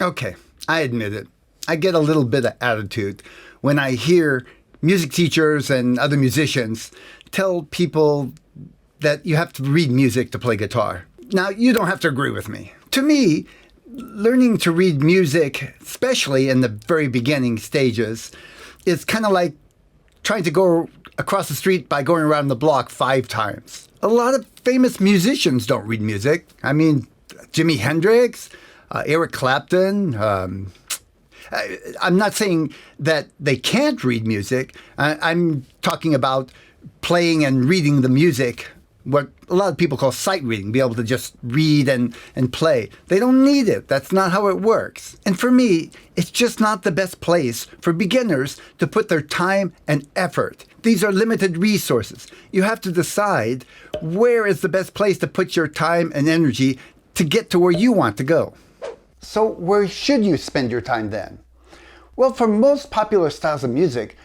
Okay, I admit it. I get a little bit of attitude when I hear music teachers and other musicians tell people that you have to read music to play guitar. Now, you don't have to agree with me. To me, learning to read music, especially in the very beginning stages, is kind of like trying to go across the street by going around the block 5 times. A lot of famous musicians don't read music. I mean, Jimi Hendrix, Eric Clapton. I'm not saying that they can't read music. I'm talking about playing and reading the music, what a lot of people call sight reading, be able to just read and play. They don't need it. That's not how it works. And for me, it's just not the best place for beginners to put their time and effort. These are limited resources. You have to decide where is the best place to put your time and energy to get to where you want to go. So where should you spend your time then? Well, for most popular styles of music,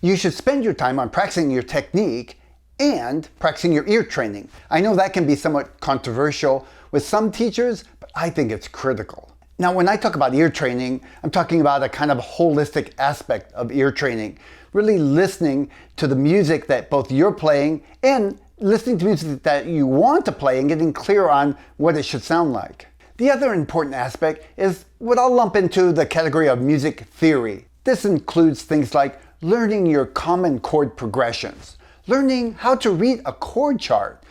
you should spend your time on practicing your technique and practicing your ear training. I know that can be somewhat controversial with some teachers, but I think it's critical. Now, when I talk about ear training, I'm talking about a kind of holistic aspect of ear training, really listening to the music that both you're playing and listening to music that you want to play and getting clear on what it should sound like. The other important aspect is what I'll lump into the category of music theory. This includes things like learning your common chord progressions, learning how to read a chord chart,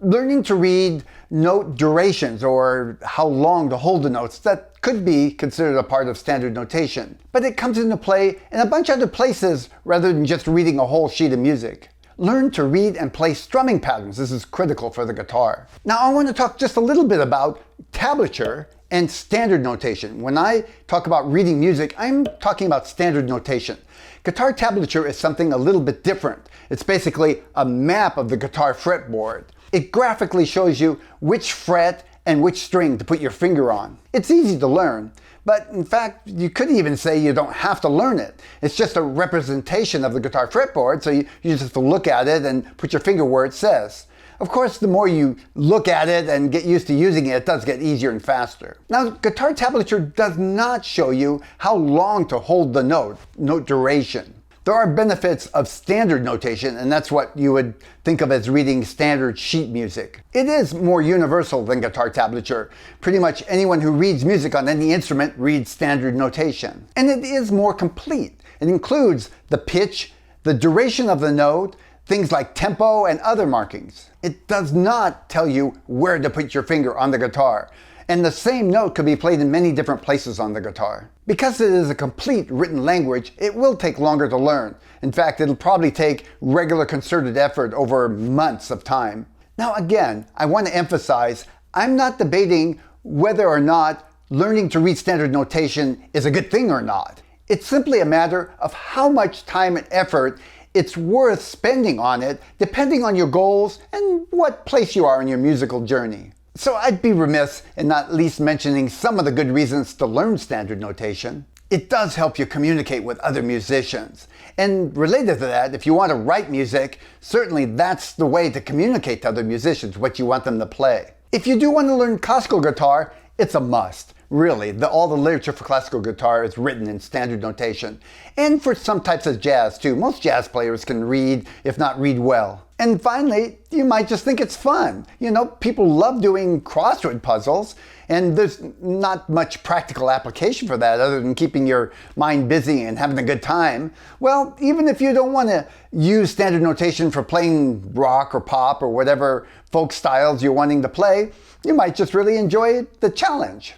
learning to read note durations or how long to hold the notes. That could be considered a part of standard notation, but it comes into play in a bunch of other places rather than just reading a whole sheet of music. Learn to read and play strumming patterns. This is critical for the guitar. Now I want to talk just a little bit about tablature and standard notation. When I talk about reading music, I'm talking about standard notation. Guitar tablature is something a little bit different. It's basically a map of the guitar fretboard. It graphically shows you which fret and which string to put your finger on. It's easy to learn, but in fact, you could even say you don't have to learn it. It's just a representation of the guitar fretboard, so you just have to look at it and put your finger where it says. Of course, the more you look at it and get used to using it, it does get easier and faster. Now, guitar tablature does not show you how long to hold the note duration. There are benefits of standard notation, and that's what you would think of as reading standard sheet music. It is more universal than guitar tablature. Pretty much anyone who reads music on any instrument reads standard notation. And it is more complete. It includes the pitch, the duration of the note, things like tempo and other markings. It does not tell you where to put your finger on the guitar. And the same note could be played in many different places on the guitar. Because it is a complete written language, it will take longer to learn. In fact, it'll probably take regular concerted effort over months of time. Now again, I want to emphasize, I'm not debating whether or not learning to read standard notation is a good thing or not. It's simply a matter of how much time and effort it's worth spending on it, depending on your goals and what place you are in your musical journey. So I'd be remiss in not at least mentioning some of the good reasons to learn standard notation. It does help you communicate with other musicians. And related to that, if you want to write music, certainly that's the way to communicate to other musicians what you want them to play. If you do want to learn classical guitar, it's a must. Really, all the literature for classical guitar is written in standard notation. And for some types of jazz too. Most jazz players can read, if not read well. And finally, you might just think it's fun. You know, people love doing crossword puzzles, and there's not much practical application for that other than keeping your mind busy and having a good time. Well, even if you don't want to use standard notation for playing rock or pop or whatever folk styles you're wanting to play, you might just really enjoy the challenge.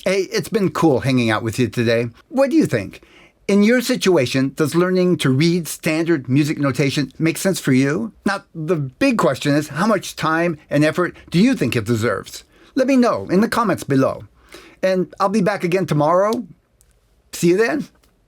Hey, it's been cool hanging out with you today. What do you think? In your situation, does learning to read standard music notation make sense for you? Now, the big question is, how much time and effort do you think it deserves? Let me know in the comments below. And I'll be back again tomorrow. See you then.